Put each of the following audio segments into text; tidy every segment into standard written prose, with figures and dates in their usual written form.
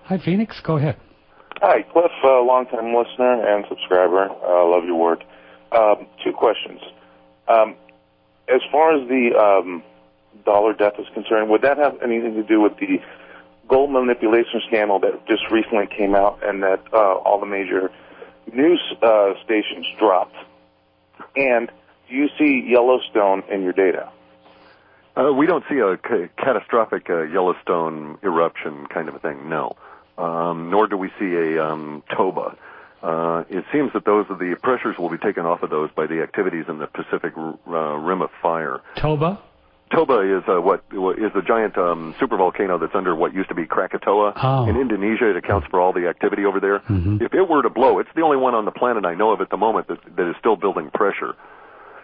Hi, Phoenix. Go ahead. Hi, Clif, long-time listener and subscriber. Love your work. Two questions. As far as the dollar death is concerned, would that have anything to do with the gold manipulation scandal that just recently came out and that all the major news stations dropped? And do you see Yellowstone in your data? We don't see a catastrophic Yellowstone eruption kind of a thing, no. Nor do we see a Toba. It seems that the pressures will be taken off of those by the activities in the Pacific Rim of Fire. Toba? Toba is what is the giant supervolcano that's under what used to be Krakatoa in Indonesia. It accounts for all the activity over there. Mm-hmm. If it were to blow, it's the only one on the planet I know of at the moment that is still building pressure.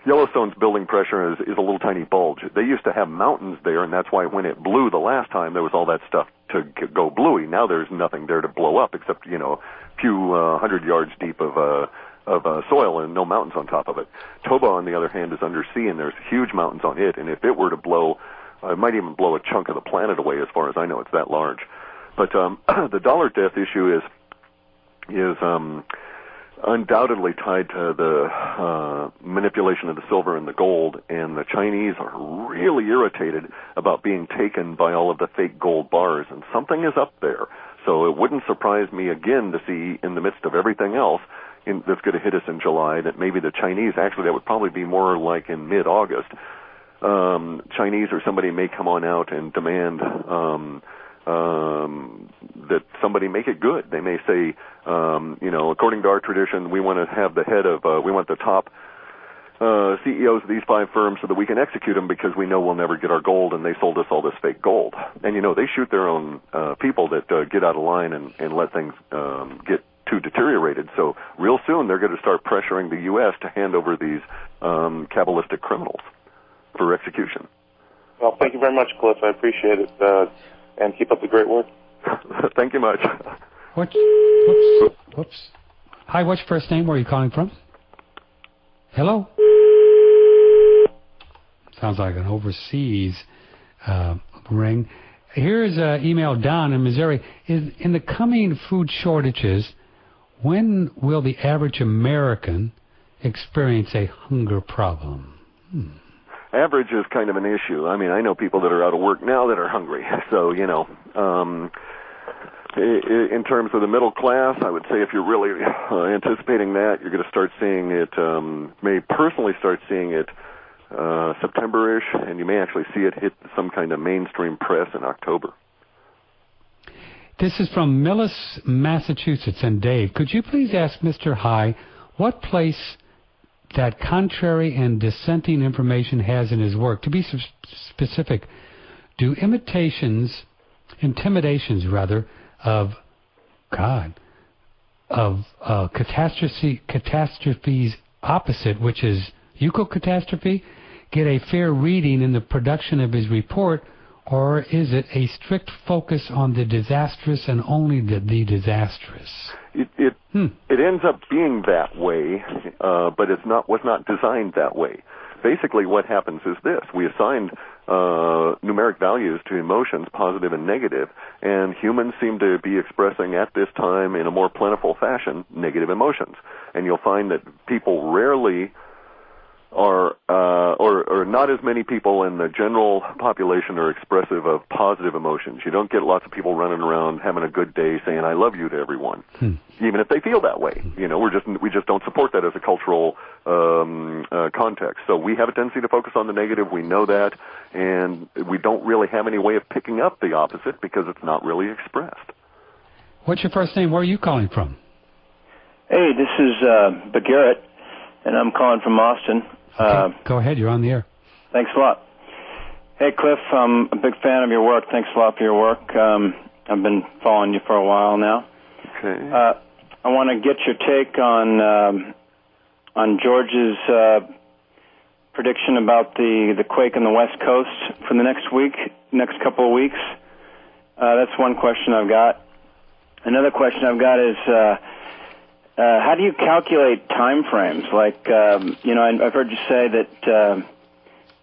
Yellowstone's building pressure is a little tiny bulge. They used to have mountains there, and that's why when it blew the last time, there was all that stuff to go bluey. Now there's nothing there to blow up except, a few 100 yards deep of soil and no mountains on top of it. Toba, on the other hand, is undersea, and there's huge mountains on it, and if it were to blow, it might even blow a chunk of the planet away, as far as I know. It's that large. But the dollar death issue is undoubtedly tied to the manipulation of the silver and the gold, and the Chinese are really irritated about being taken by all of the fake gold bars, and something is up there. So it wouldn't surprise me again to see, in the midst of everything else that's going to hit us in July, that maybe the Chinese, actually that would probably be more like in mid-August, Chinese or somebody may come on out and demand that somebody make it good. They may say, according to our tradition, we want to have we want the top CEOs of these 5 firms so that we can execute them because we know we'll never get our gold, and they sold us all this fake gold. And, they shoot their own people that get out of line and let things get too deteriorated. So real soon they're going to start pressuring the U.S. to hand over these Kabbalistic criminals for execution. Well, thank you very much, Cliff. I appreciate it. And keep up the great work. Thank you much. Whoops. Hi, what's your first name? Where are you calling from? Hello? Sounds like an overseas ring. Here's an email down in Missouri. In the coming food shortages, when will the average American experience a hunger problem? Average is kind of an issue. I mean, I know people that are out of work now that are hungry. So, in terms of the middle class, I would say if you're really anticipating that, you're going to start seeing it, may personally start seeing it September-ish, and you may actually see it hit some kind of mainstream press in October. This is from Millis, Massachusetts, and Dave. Could you please ask Mr. High what place that contrary and dissenting information has in his work? To be specific, do intimidations of catastrophes opposite, which is eco-catastrophe, get a fair reading in the production of his report, or is it a strict focus on the disastrous and only the disastrous? It ends up being that way, but was not designed that way. Basically what happens is this. We assigned numeric values to emotions, positive and negative, and humans seem to be expressing at this time in a more plentiful fashion negative emotions. And you'll find that people rarely are, or not as many people in the general population are expressive of positive emotions. You don't get lots of people running around having a good day saying "I love you" to everyone, even if they feel that way. We just don't support that as a cultural context. So we have a tendency to focus on the negative. We know that, and we don't really have any way of picking up the opposite because it's not really expressed. What's your first name? Where are you calling from? Hey, this is Garrett, and I'm calling from Austin. Okay. Go ahead. You're on the air. Thanks a lot. Hey, Cliff, I'm a big fan of your work. Thanks a lot for your work. I've been following you for a while now. Okay. I want to get your take on George's prediction about the quake on the West Coast for the next couple of weeks. That's one question I've got. Another question I've got is, how do you calculate time frames? Like, I've heard you say that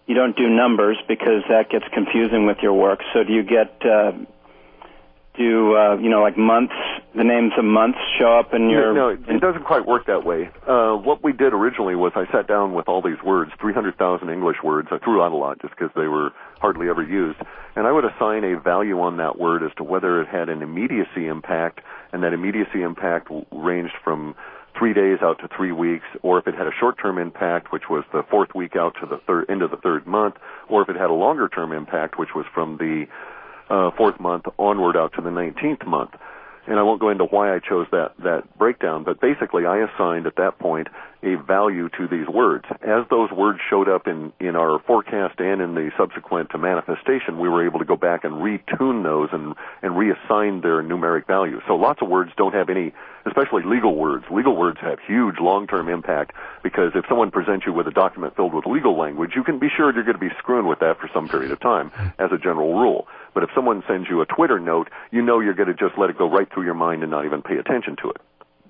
you don't do numbers because that gets confusing with your work. So do you get do like months, the names of months show up in your... No, it doesn't quite work that way. What we did originally was I sat down with all these words, 300,000 English words. I threw out a lot just because they were hardly ever used. And I would assign a value on that word as to whether it had an immediacy impact, and that immediacy impact ranged from 3 days out to 3 weeks, or if it had a short-term impact, which was the fourth week out to the end of the third month, or if it had a longer-term impact, which was from the fourth month onward out to the 19th month. And I won't go into why I chose that breakdown, but basically I assigned at that point a value to these words. As those words showed up in our forecast and in the subsequent manifestation, we were able to go back and retune those and reassign their numeric value. So lots of words don't have any, especially legal words. Legal words have huge long-term impact because if someone presents you with a document filled with legal language, you can be sure you're going to be screwing with that for some period of time as a general rule. But if someone sends you a Twitter note, you know you're going to just let it go right through your mind and not even pay attention to it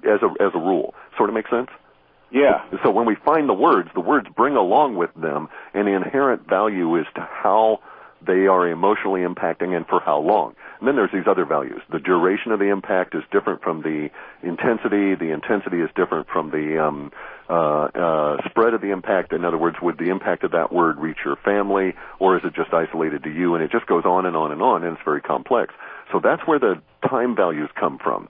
as a rule. Sort of make sense? Yeah. So when we find the words bring along with them an inherent value as to how they are emotionally impacting and for how long. And then there's these other values. The duration of the impact is different from the intensity. The intensity is different from the spread of the impact. In other words, would the impact of that word reach your family, or is it just isolated to you? And it just goes on and on and on, and it's very complex. So that's where the time values come from.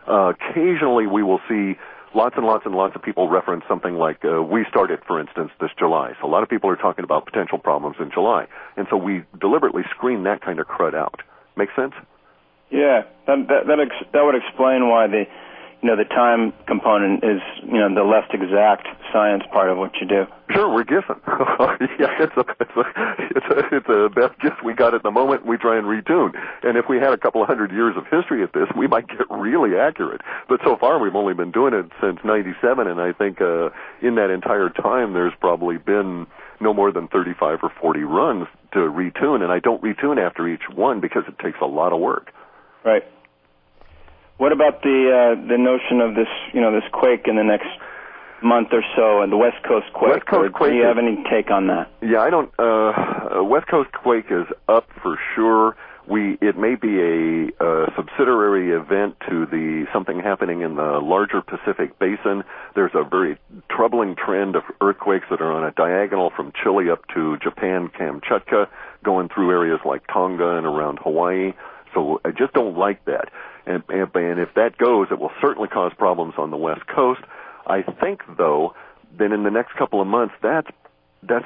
Occasionally we will see lots and lots and lots of people reference something like, we started, for instance, this July. So a lot of people are talking about potential problems in July. And so we deliberately screen that kind of crud out. Make sense? Yeah, that would explain why the time component is, the less exact science part of what you do. Sure, we're guessing. Yeah, it's a best guess we got at the moment. We try and retune. And if we had a couple of 100 years of history at this, we might get really accurate. But so far, we've only been doing it since '97, and I think in that entire time, there's probably been no more than 35 or 40 runs to retune. And I don't retune after each one because it takes a lot of work. Right. What about the notion of this, this quake in the next month or so, and the West Coast quake? West Coast quake. Do you have any take on that? Yeah, I don't. West Coast quake is up for sure. It may be a subsidiary event to something happening in the larger Pacific Basin. There's a very troubling trend of earthquakes that are on a diagonal from Chile up to Japan, Kamchatka, going through areas like Tonga and around Hawaii. So I just don't like that. And if that goes, it will certainly cause problems on the West Coast. I think, though, that in the next couple of months, that's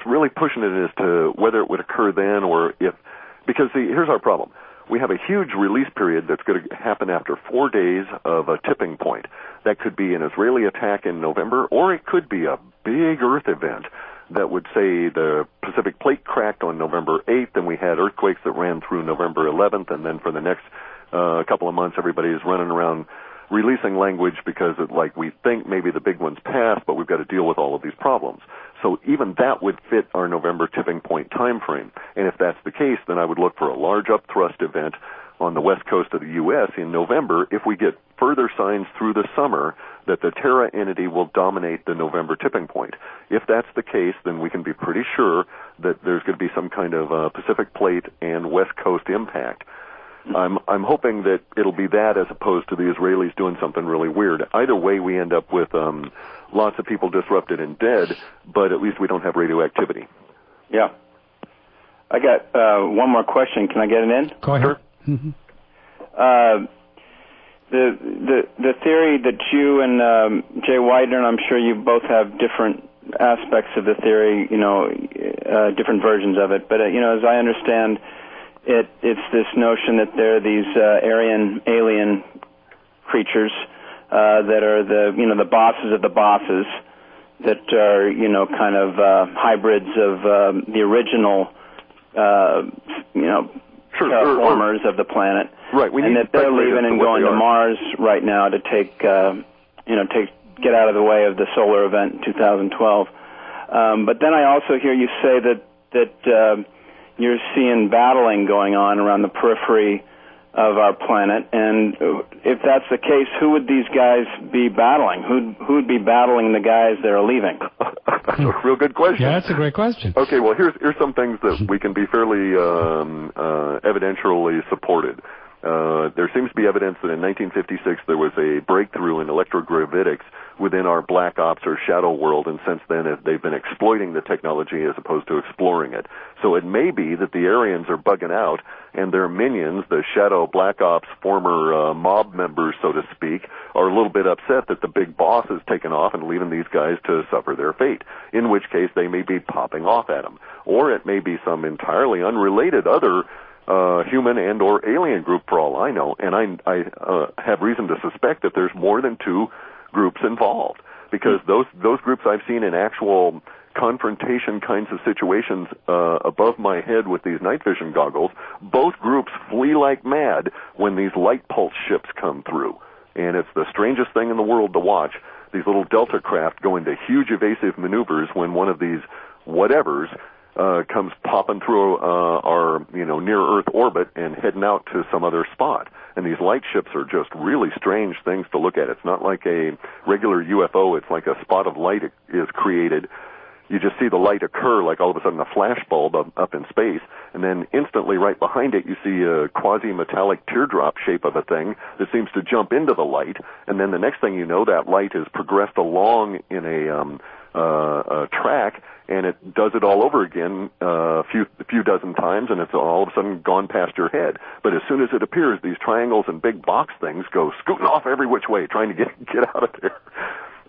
really pushing it as to whether it would occur then or if, because here's our problem. We have a huge release period that's going to happen after 4 days of a tipping point. That could be an Israeli attack in November, or it could be a big Earth event that would say the Pacific Plate cracked on November 8th, and we had earthquakes that ran through November 11th, and then for the next couple of months, everybody is running around releasing language because we think maybe the big one's passed, but we've got to deal with all of these problems. So even that would fit our November tipping point time frame. And if that's the case, then I would look for a large upthrust event on the west coast of the U.S. in November if we get further signs through the summer that the Terra entity will dominate the November tipping point. If that's the case, then we can be pretty sure that there's going to be some kind of Pacific Plate and West Coast impact. I'm hoping that it'll be that as opposed to the Israelis doing something really weird. Either way, we end up with lots of people disrupted and dead, but at least we don't have radioactivity. Yeah. I got one more question. Can I get it in? Go ahead. Sure. Mm-hmm. The theory that you and Jay Widener, and I'm sure you both have different aspects of the theory, different versions of it, but as I understand it's this notion that there are these Aryan alien creatures that are the bosses of the bosses, that are kind of hybrids of the original terraformers of the planet, right? And that they're leaving and going to Mars right now to get out of the way of the solar event in 2012. But then I also hear you say that you're seeing battling going on around the periphery of our planet, and if that's the case, who would these guys be battling? Who would be battling the guys that are leaving? That's a real good question. Yeah, that's a great question. Okay, well, here's some things that we can be fairly evidentially supported. There seems to be evidence that in 1956 there was a breakthrough in electrogravitics within our black ops or shadow world, and since then they've been exploiting the technology as opposed to exploring it. So it may be that the Aryans are bugging out, and their minions, the shadow black ops former mob members, so to speak, are a little bit upset that the big boss has taken off and leaving these guys to suffer their fate, in which case they may be popping off at them. Or it may be some entirely unrelated other human and or alien group for all I know, and I have reason to suspect that there's more than two groups involved, because those groups I've seen in actual confrontation kinds of situations above my head with these night vision goggles, both groups flee like mad when these light pulse ships come through, and it's the strangest thing in the world to watch. These little Delta craft go into huge evasive maneuvers when one of these whatevers comes popping through our near Earth orbit and heading out to some other spot. And these light ships are just really strange things to look at. It's not like a regular UFO. It's like a spot of light is created. You just see the light occur like all of a sudden a flash bulb up in space, and then instantly right behind it you see a quasi-metallic teardrop shape of a thing that seems to jump into the light, and then the next thing you know, that light has progressed along in a track, and it does it all over again a few dozen times, and it's all of a sudden gone past your head. But as soon as it appears, these triangles and big box things go scooting off every which way, trying to get out of there.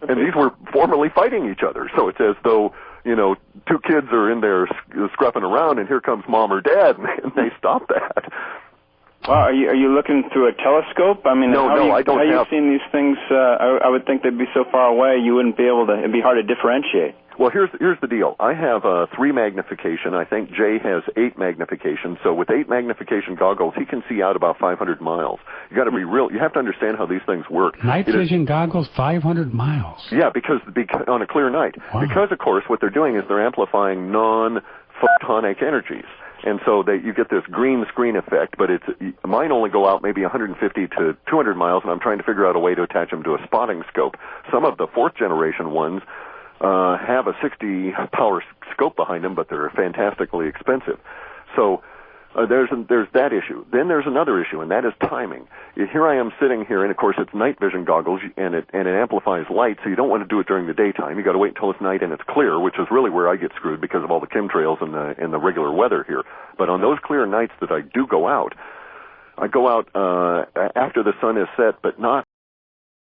And these were formerly fighting each other, so it's as though, two kids are in there scruffing around, and here comes mom or dad, and they stop that. Well, are you looking through a telescope? I mean, no, I don't have. How have you seen these things? I would think they'd be so far away you wouldn't be able to. It'd be hard to differentiate. Well, here's the deal. I have 3 magnification. I think Jay has 8 magnification. So with 8 magnification goggles, he can see out about 500 miles. You got to be real. You have to understand how these things work. Night vision goggles, 500 miles. Yeah, because on a clear night. Wow. Because of course what they're doing is they're amplifying non-photonic energies. And so you get this green screen effect, but mine only go out maybe 150 to 200 miles, and I'm trying to figure out a way to attach them to a spotting scope. Some of the 4th generation ones have a 60 power scope behind them, but they're fantastically expensive. So there's that issue. Then there's another issue, and that is timing. Here I am sitting here, and of course it's night vision goggles, and it amplifies light, so you don't want to do it during the daytime. You got to wait until it's night and it's clear, which is really where I get screwed because of all the chemtrails and the regular weather here. But on those clear nights that I do go out, I go out after the sun is set, but not